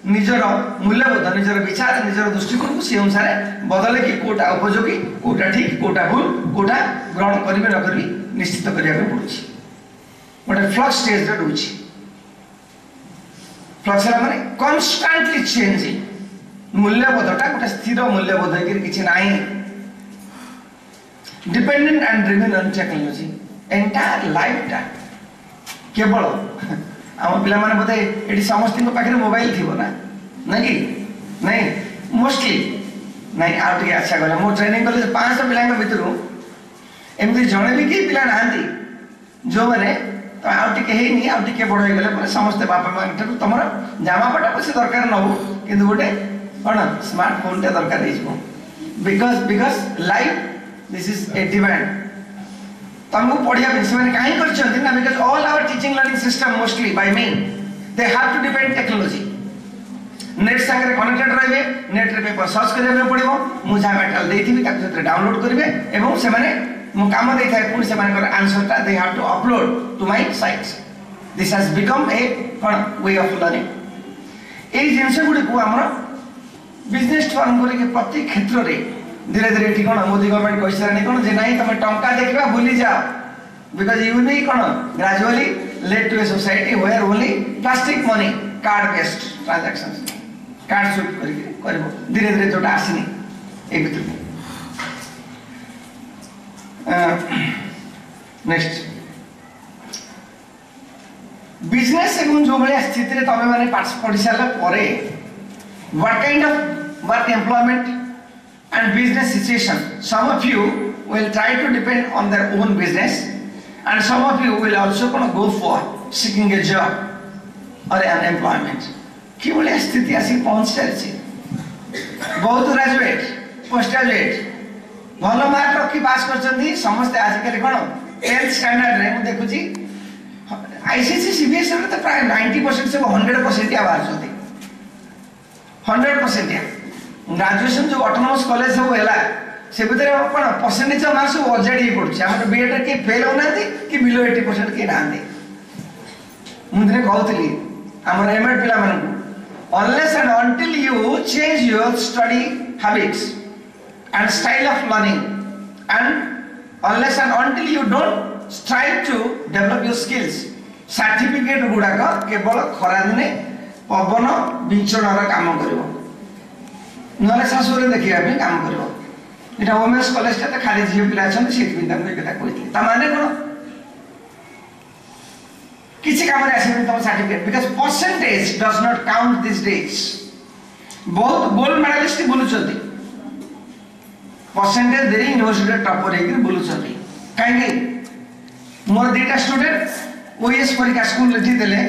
निजर मूल्यबोध निजर विचार निजर दृष्टिकोण को सी अनुसार बदले कि कोटा उपयोगी कोटा ठीक कोटा भूल कोटा ग्रहण करेंगे न करी निश्चित करने पड़ुଛି गोटे फ्लक्स स्टेज रोचे फ्लक्स माने कन्स्टांटली चेंजिंग मूल्यबोधटा गोटे स्थिर मूल्यबोध किसी ना dependent and driven on technology entire life टा केवल आम पिला माने बोधे एटी समस्त पाखे मोबाइल थी ना नहीं कि नहीं मोस्टली नहीं आउ टे आशा कला मो ट्रेनिंग कले 500 पिला भितर एमती जड़े भी किए पिला ना जो मैंने तो आउ टे आउ टे बड़ हो गले समस्ते बापा माँ तुम जामापटा पछे दरकार नबू कि गोटे कौन स्मार्टफोन टे दरकार because life this is a demand तुमको पढ़िया से कहीं ना because all our teaching learning system mostly by me they have to depend technology net संगे कनेक्टेड रहिबे नेट रे पेपर सर्च करबे पड़िबो मु जा मेटेरियल देथिबी ताक सेते डाउनलोड करिवे एवं से माने मु काम देइ थाए पुनी से माने आंसर ता they have to upload to my sites this has become a कोन वे ऑफ लर्निंग ए जिंस गुडी को हमर बिजनेस फॉर्म करे के प्रति क्षेत्र रे धीरे धीरे ठीक कौन मोदी गवर्नमेंट कही सारे कौन जे नहीं तुम टंका देखा भूली जाओ बिकज यू नहीं कौन gradually led to a society where only plastic money card based transactions card swipe कर धीरे धीरे जोटा आसनी ए भीतर नेक्स्ट बिजनेस एवं जो भाया स्थिति रे तमे माने पाठ पढ़ी सारा परे what kind of work employment and business situation, some of you will try to depend on their own business and some of you will also go for seeking a job or an employment कि बोले स्थिति आसी पहुंच चलछि बहुत graduate post graduate भलो mark रखी पास करछन्ती समस्त आजिकल कोन 10th standard रे मु देखुछि आईसीएसई सीबीएसई रे तो प्राय 90% से 100% या बाहर छथि 100% या ग्रेजुएशन जो ऑटोनोमस कॉलेज सब हैला से भीतर कोन परसेंटेज मार्क्स सब ऑलरेडी पड़छ हमर बीएड रे के फेल होना कि बिलो 80% के नांदे मुझे कहतली हमर एमएड पिला मन unless and until you change your study habits and style of learning and unless and until you don't strive to develop your skills certificate गुडा का केवल खरा दिने पवन विचरण काम करिवो नले सासुरे देखिया पे काम करिवो एटा वोमेन्स कॉलेज ता खाली झियो पिला छन सेत बिंदा को एकटा कहितली ता माने कोन किछि काम रे आसे तुम certificate because percentage does not count this days बहुत गोल्ड मेडलिस्ट बोलु छथि परसेंटेज देरी यूनिवर्सिटी टॉपर हे कि बोलु छथि काहे मोर डेटा स्टूडेंट ओएस परीक्षा स्कूल लेठी देले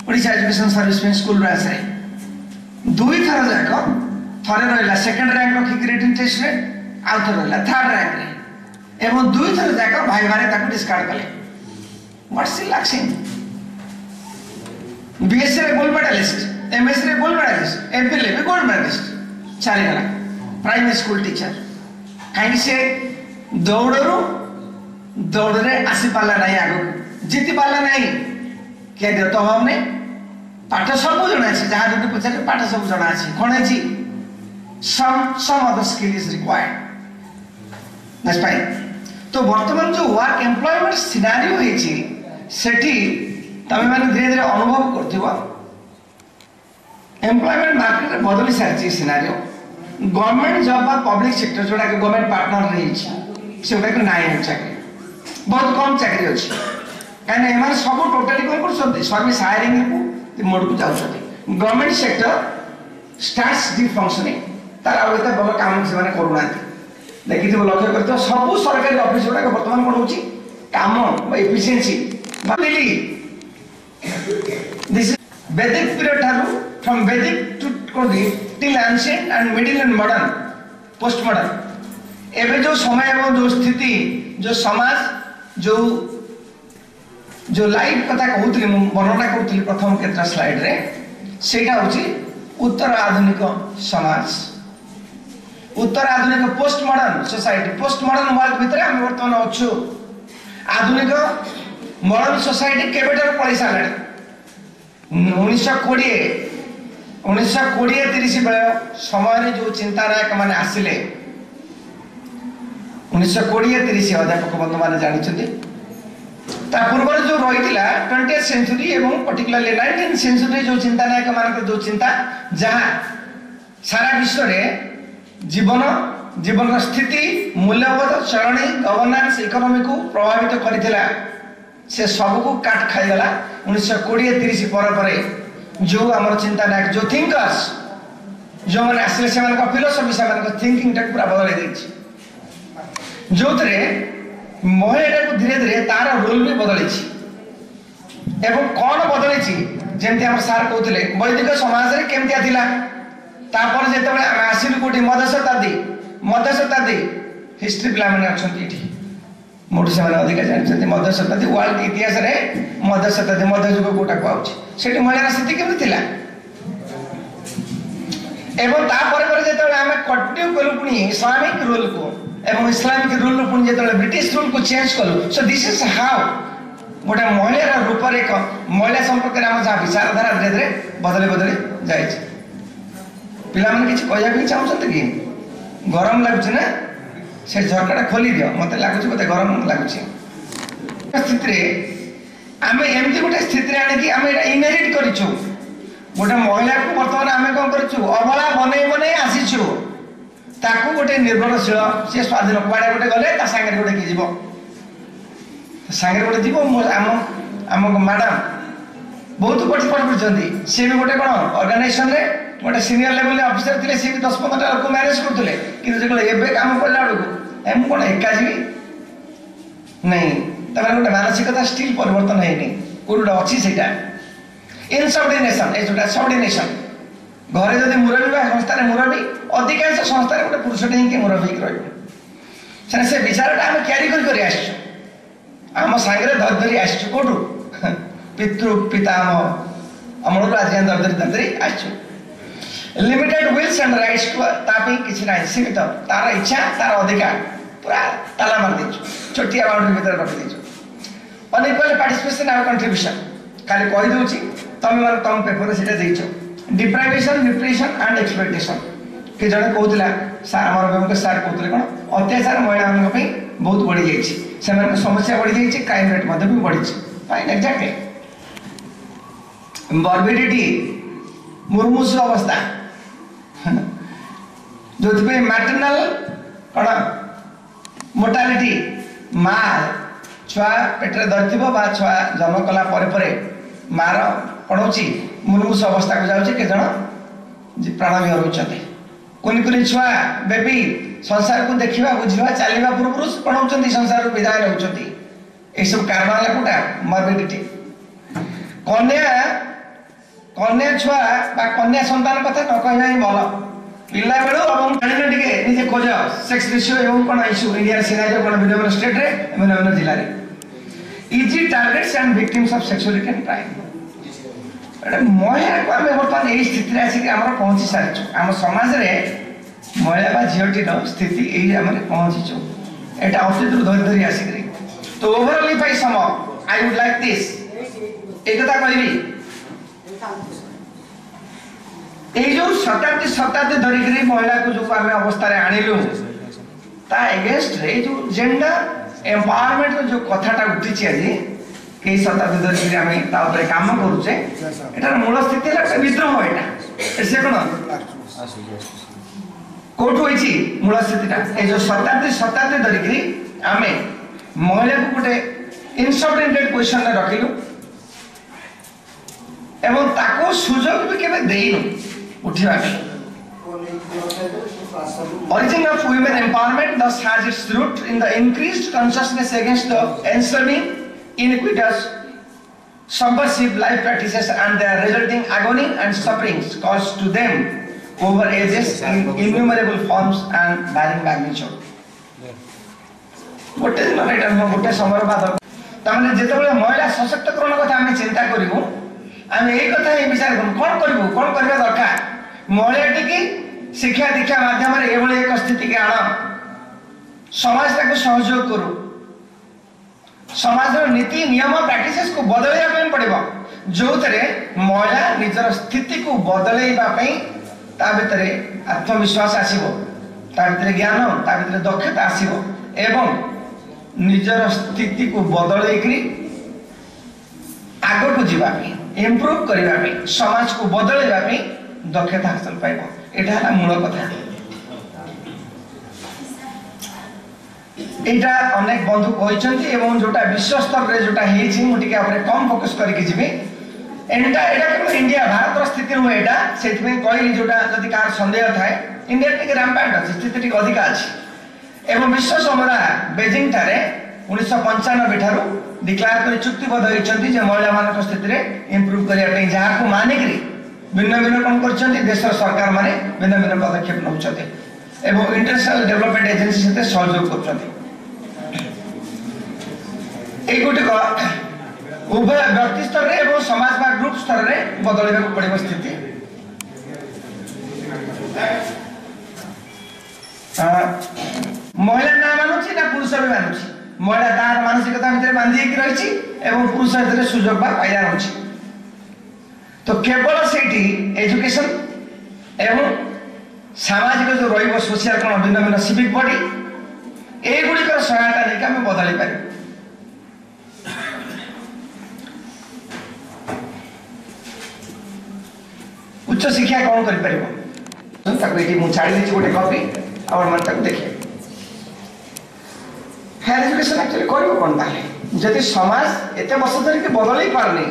ओडिशा एजुकेशन सर्विस में स्कूल ब्रांच रे दुई थर जाको थरे रहला सेकंड रैंक रखी ग्रेडिंग टेस्ट रे आउ थर रहला थर्ड रैंक रे एवं दुई थर जाको भाई भारे ताको डिस्कार्ड कले व्हाट्स रिलैक्सिंग बीएससी रे गोल्ड मेडलिस्ट एमएससी रे गोल्ड मेडलिस्ट एमपी ले भी गोल्ड मेडलिस्ट चारि गला प्राइमरी स्कूल टीचर काहे से दौड़ रे आसी पाला नहीं आगो जीति पाला नहीं क्या दे तो हमने पाठ सब जना छै जहाँ जो पचारे पाठ सब जना छै कोन अछि some other skill is required that's fine तो वर्तमान जो वर्क एम्प्लॉयमेंट सिनारियो है सेठी तमे माने धीरे धीरे अनुभव करथिबो एम्प्लॉयमेंट मार्केट रे बदली सारछि सिनारियो गवर्नमेंट जॉब बा पब्लिक सेक्टर जोडा के गवर्नमेंट पार्टनर रही छै सेटा के नाइ है चाकरी बहुत कम चाकरी अछि काने एमार सब टोटली कोन करछथि सर्विस हायरिंग को मोड को जाउछथि government sector starts the functioning तार आवेता बल काम से माने करूनाथि देखि तो लक्ष्य करतो सब सरकारी ऑफिस जोडा के वर्तमान कोन होछि काम efficiency really this is Vedic period Tharu from Vedic to कोदी till ancient and middle and modern post modern एबे जो समय एवं जो स्थिति जो समाज जो लाइफ कथा कहउतली वर्णना करउतली प्रथम केत्रा स्लाइड रे सेटा होछि उत्तर आधुनिक समाज उत्तर आधुनिक post modern society post modern world भितर हम वर्तमान अछु आधुनिक मॉडर्न सोसाइटी केबेटर पड़ी सारे 1920 1920-30 बेल समय जो चिंतानायक मैंने आसिले 1920-30 अध्यापक बंधु मैंने जानते पूर्व जो रही 20th सेंचुरी एवं पर्टिकुलरली 19th सेंचुरी जो चिंतानायक मान जो चिंता जहाँ सारा विश्व में जीवन स्थिति मूल्यबोध चरणी गवर्नेंस इकोनॉमी को प्रभावित करथिला से सब को काट खाईगला 1920-30 पर जो आम चिंतानायक जो थिंकर्स जो मैंने आसिले से फिलोसफी से थिंकिंग टाक पूरा बदल जो महिला को धीरे धीरे तार रोल भी बदली एवं कौन बदली जमती आम सार कहते वैदिक समाज में केमतिया थिला तापर जो आसिलु कौटी मध्य शताब्दी हिस्ट्री पिला मैंने अच्छा मोटू से अधिक जानते मध्य शताब्दी वर्ल्ड इतिहास में मध्य शताब्दी मध्य युग कौटा कहूँ महिला स्थिति केमी थिला एवं तापर जो आम कंटिन्यू कलु पुणी इस्लामिक रूल को एवं इस्लामिक रूल पुणी जो ब्रिटिश रूल को चेंज कलु सो दिस इज हाउ गोटे महिला रूपरेख महिला संपर्क में आम जहाँ विचारधारा धीरे धीरे बदली जाए पिला मैंने किसी कहना चाहते कि गरम लगुच ना से झरका खोली दियो मत लगुच मत गरम लगुच स्थिति आम एमती गोटे स्थिति आनिकी आम इनहेरिट करूँ गोटे महिला को बर्तमान आम कौन करूँ अबला बन आसीचु ताकू गोटे निर्भरशील सी स्वाधीन कुआड़े गोटे गले सागर गोटे किए जीव सागर गोटे जीव आम मैडम बहुत पाठ पढ़ुंट सी भी गोटे कौन ऑर्गेनाइजेशन रे गोटे सीनियर लेवल ऑफिसर थे सी भी 10-15 लोक मैनेज करते कि कम पड़ा बेलू एम कौन एका जी नहीं गोटे मानसिकता स्टिल परिवर्तन है गोटे अच्छी से इनसबर्डिनेशन ए जोटा सबर्डिनेशन घरे जब मुरबी संस्थान मुरबी अधिकांश संस्थान गोटे पुरुष ही मुरबी रही से विचारटा आम क्यारी आम सांगे धरी आसचु कौटू पितृ पिता अमल आज धरी आसचु लिमिटेड विल्स एंड राइट्स किसी ना सीमित तार इच्छा तार अधिकार पूरा ताला मार देचु छोटिया बाउंड्री भीतर रखी अनइक्वाल पार्टिसिपेशन आवर कंट्रीब्यूशन खाली कहीदे तुम मैंने तुम पेपर से डिप्राइवेशन न्यूट्रिशन एंड एक्सप्लॉयटेशन कि जड़े कहला सार आम सार कहते कौन अत्याचार महिला बहुत बढ़ी जाए समस्या बढ़ी जाए क्राइम रेट भी बढ़ी फाइन एक्जाक्टली बर्बिडिटी मुर्मुष अवस्था जो मैटरनाल कौन मोर्टालिटी माँ छुआ पेटे धरी छुआ जन्म कला मार कौन हो मुर्मुष अवस्था को जाऊँच के जन प्राण भी हरउं कुनी छुआ बेबी संसार को देखा बुझा चलवा पूर्व कौन होती संसार विदाय रोचे यह कारण कौटा मर्बिडिटी कन्या छुआ कन्या संतान कथा न कहना ही भल पिला बेलू जाने टे निजे खोज सेक्स रेशियो एवं कौन इश्यू इंडिया सिनारी कौन भिन्न स्टेट में भिन्न जिले में easy targets and victims of sexuality and crime महिला को आम बर्तमान यही स्थिति आसिक पहुँची सारी आम समाज में महिला झीटीर स्थिति यही आम पहुँचीचु यहाँ अतीत धरी धरी आसिक तो overall if I sum I would like this एक कथा कहबी ये जो शताब्दी धरिक महिला को जो आम अवस्था आणिलु ता एगेंस्ट रे जो जेंडर एम्पावरमेंट जो कथाटा उठी आज कई शताब्दी धरिक आम काम करुचे एटार मूल स्थिति है विद्रोह यहाँ से कौट हो मूल स्थिति जो शताब्दी धरिक आम महिला को गोटे इनसबर्डिनेट पोजिशन में रखिलु एवं ताको सुजोग भी केबे देइनु उठिबा Origin of women empowerment thus has its root in the increased consciousness against the enslaving, iniquitous, subversive life practices and their resulting agony and sufferings caused to them over ages in innumerable forms and varying magnitude. गोटे दिन एटा गोटे समय बाद तामने जेतेबेले महिला सशक्तिकरण कथा आमे चिंता करिवो आमे एई कथा ए विचार कोन करबा दरकार महिला टिकी शिक्षा दीक्षा माध्यम एभली एक स्थिति के आण समाज ताको सहयोग करू समाज नीति नियम प्रैक्टिसेस को बदलैया पड़ो जो थे महिला निजर स्थिति को बदलैवा ता भीतर आत्मविश्वास आसीबो, ता भीतर ज्ञान, ता भीतर दक्षता आसीबो एवं निजर स्थिति को बदलैकरी आग को जीवा इम्प्रूव करने समाज को बदलैवा दक्षता हासिल पाइब। एटा है मूल कथा। एटा अनेक बंधु कहते एवं जोटा विश्व स्तर में जोटा मुझे कम फोकस करके जी एटा केवल इंडिया भारत स्थिति नुहे एटा से कहली जोटा जदि कार सन्देह थाए इंडिया टी रैम्पार्ट अच्छी स्थिति टी अधिका अच्छी एवं विश्व समरा बेजिंग ठारे 1995 ठारू डिक्लेयर कर चुक्तिबद्ध होती महिला मान स्थिति इम्प्रूव करने जहाँ को मानिक भिन्न भिन्न कौन कर देशर सरकार माने भिन्न भिन्न पदक्षेप नौकरी एवं इंटरनेशनल डेवलपमेंट एजेंसी सहित सहयोग कर उभय व्यक्ति स्तर में समाज बा ग्रुप स्तर में बदलने को पड़े स्थिति। महिला ना मानुची ना पुरुष भी मानुची, महिला तार मानसिकता भितर बांधी रही एवं पुरुष भीतर सुजोग पाइला रही। तो केवल से एजुकेशन एवं सामाजिक जो रही सोशल कौन भिन्न भिन्न सिविक बॉडी एगुड़िकर सहायता नहीं आम बदल पार। उच्च शिक्षा कौन कर छाड़ी गोटे कपी आप देखिए हायर एजुकेशन एक्चुअली कर कौन जदि समाज एत वर्ष धरिक बदल पारनी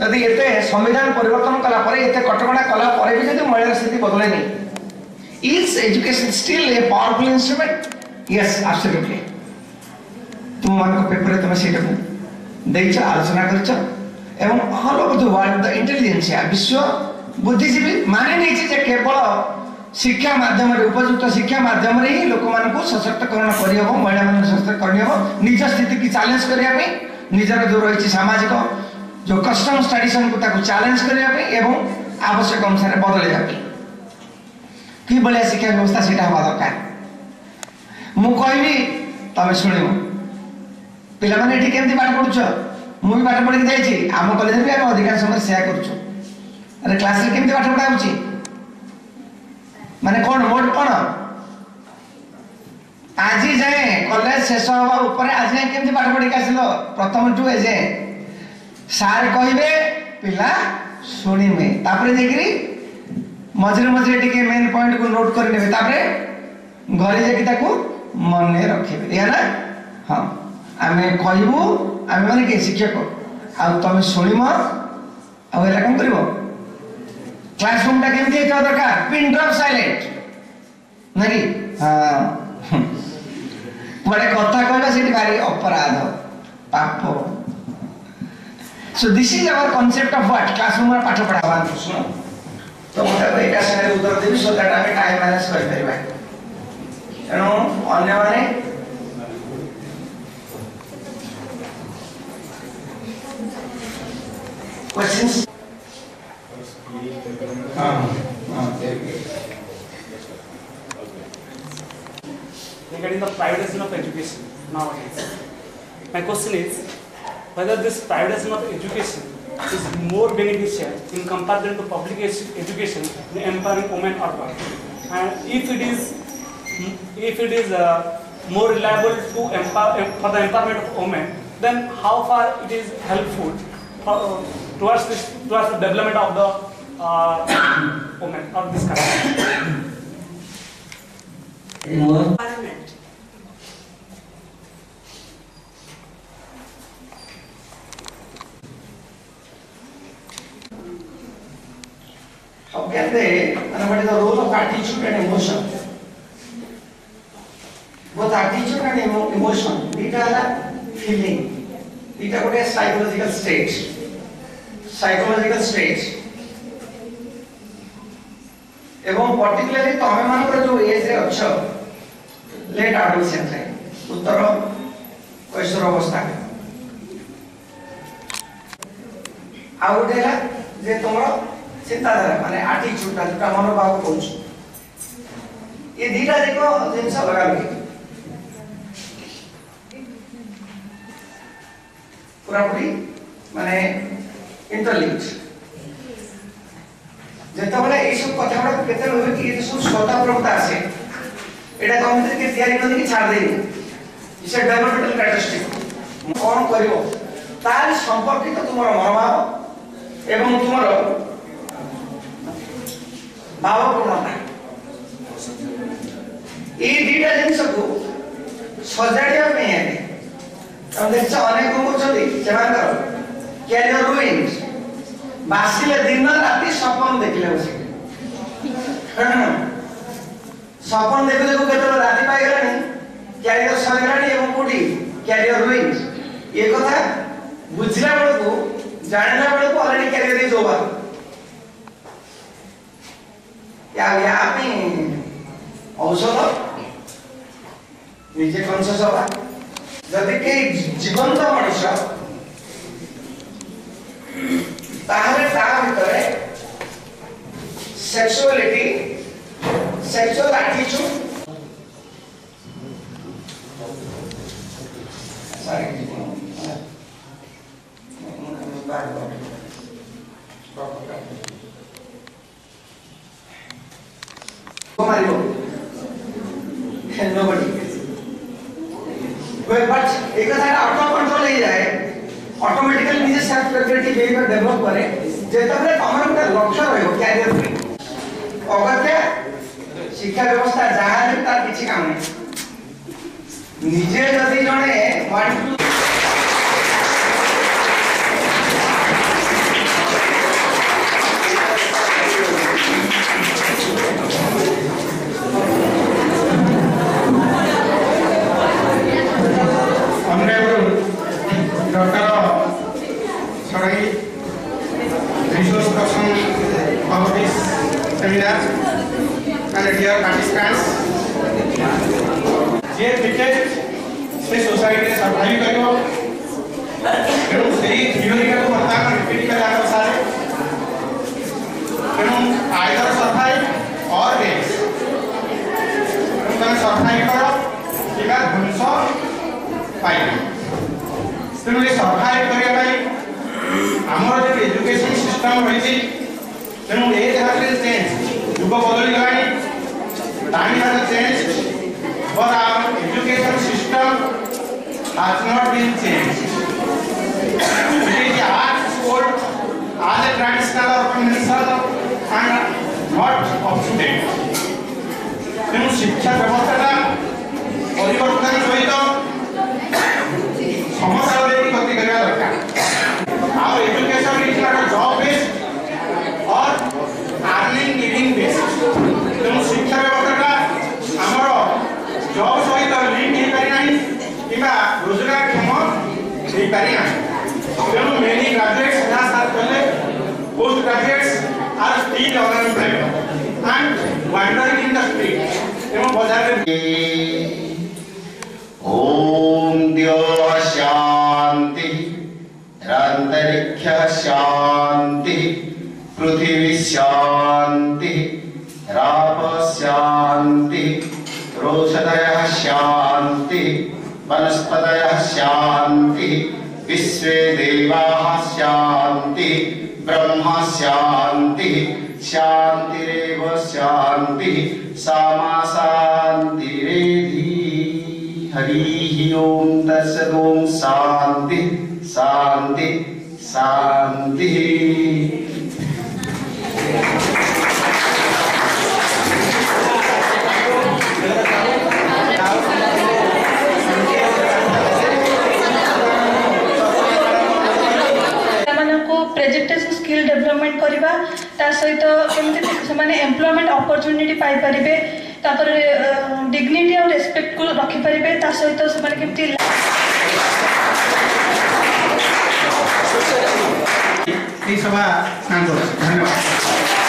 जदि एते संविधान परिवर्तन कलापर एत कटकणा कलापर भी जब महिला स्थिति बदलेनी is education still a powerful instrument? Yes absolutely. तुम मान पेपर तुम से आलोचना कर all over the world the intelligentsia विश्व बुद्धिजीवी मानि नहीं केवल शिक्षा माध्यम उपयुक्त शिक्षा माध्यम ही लोक मान सशक्तकरण करहब महिला मान सशक्त करहब निज स्थिति की चैलेंज करने निजर जो रही सामाजिक जो कस्टम्स ट्रेडिशन को चैलेंज करने आवश्यक अनुसार बदलने कि भाया शिक्षा व्यवस्था से हवा दरकार। मु कहबी तुम शुण पिला माने एठी केमती पाठ पढ़ुछ मु भी पाठ पढ़ी जाइए आम कॉलेज भी आम अधिकांश समय सेया करूँ। अरे क्लास रे केमती पाठ पढ़ा होची माने कौन मोड कौन आज जाए कॉलेज शेष हवा ऊपर आज जाए केमती पाठ पढ़ी आसिल प्रथम टू एजे सार कहिबे पिला शुणिबे तापरे देखिरी मझे मझे टिके मेन पॉइंट को नोट कर नेबे तापरे घरे जाके ताको मन रखिबे या ना। हाँ आमे कहबू आमे माने के शिक्षक आ तुम शुणिम आ एला कोन करबो क्लासरूम टा केमती हेता दरकार पिन ड्रॉप साइलेंट नहीं। हाँ बड़े कथा कहला सेठी भारी अपराध पाप। So this is our concept of what classroom में पाठ पढ़ावा प्रश्न तो मतलब एका संगे उत्तर देबी सो दैट आमे टाइम मैनेज कर परिबा एनो अन्य माने questions. Regarding the privatization of education nowadays, my question is whether this privatization of education is more beneficial in comparison to public education in empowering women or not, and if it is more reliable to empower for the empowerment of women, then how far it is helpful towards the development of the women of this country. Environment. How can they, and what is the role of attitude and emotion? Both attitude and emotion, these are feeling. These are a psychological state. Psychological state. एवं particularly तमे मानकर जो as रे अच्छो late adolescent रे उत्तर कैशोर अवस्था आउ गोटे जे तुम चिंताधारा माने एटीट्यूड ता मनोभाव कहूँ ये दीटा देखो जिनस लगा पूरा पूरी माने इंटरलिंक्ड जेतबले ए सब कथा गुडा केते होय कि ये सब स्वतः प्रवृत्ति आसे एटा कम के तयारी कर के छाड़ देनी इसे डेवलपमेंटल कैरेक्टरिस्टिक कोन करिवो तार संपर्कित तुमर मनोभाव एवं तुमर भावपूर्णता ए दीटा जिनिस को सजाड़िया पे आने हम देखछ अनेक लोग छथि सेमानकर कैरियर रुइन्स बासिले दिन राति सपन देखले बसी सपन देखु देखु केतल राति पाई गलानी कैरियर सगरानी एवं कोठी कैरियर रुइन्स ये कथा बुझला बेलको जानला बेलको ऑलरेडी कैरियर इज ओवर या में औषध निजे कॉन्शियस हवा जदि के जीवंत मनुष्य ताहले ता भितरे sexuality sexual attitude nobody but एक था आउट ऑफ कंट्रोल ही जाए ऑटोमेटिकली निजे सेल्फ रेगुलेटिव बिहेवियर डेवलप करे जेतबले तमर गुटे लक्ष्य रहयो कैरियर पे अगत्या शिक्षा व्यवस्था जहां भी तार किछि काम नहीं निजे जदी जणे want to and dear participants, जे विकेट से सोसाइटी ने सर्वाइव करियो एनु सेही थियोरी का मता कर रिपीट कर आरो सारे एनु आइदर सर्वाइव और बेस एनु तने सर्वाइव करो किबा ध्वंस पाइ तेनु ए सर्वाइव करिया भाई हमर जे एजुकेशन सिस्टम रहिछि तेनु ए जहां चेंज युग बदली गलानी time has changed but our education system has not been changed it is as old as a traditional or conventional and not up to date तेणु शिक्षा व्यवस्था परिवर्तन सहित समस्या देखि गति करबा दरकार our education is not a job based or earning living based तेणु शिक्षा व्यवस्था हमर जॉब सहित लिंक हे पारि नाही किबा रोजगार क्षम हे पारि नाही तेणु मेनी ग्रेजुएट्स ना साथ कले post graduates are still unemployed and wandering in the street तेणु बाजार में ओम द्यो शांति अंतरिक्ष शांति पृथ्वी शांति राप शांति रोषधयः शांति वनस्पतयः शांति विश्वे देवाः शांति ब्रह्म शांति शांतिरेव शांति सामा शांतिरेधि हरि ओम तत्सत् ओम शांति शांति शांति प्रेजेंटेशन स्किल डेवलपमेंट करबा ता सहित केमते से माने एम्प्लॉयमेंट अपॉर्चुनिटी पाई परिबे तापर डिग्निटी और रेस्पेक्ट को रखि परिबे ता सहित से माने केमते सभा शांत धन्यवाद।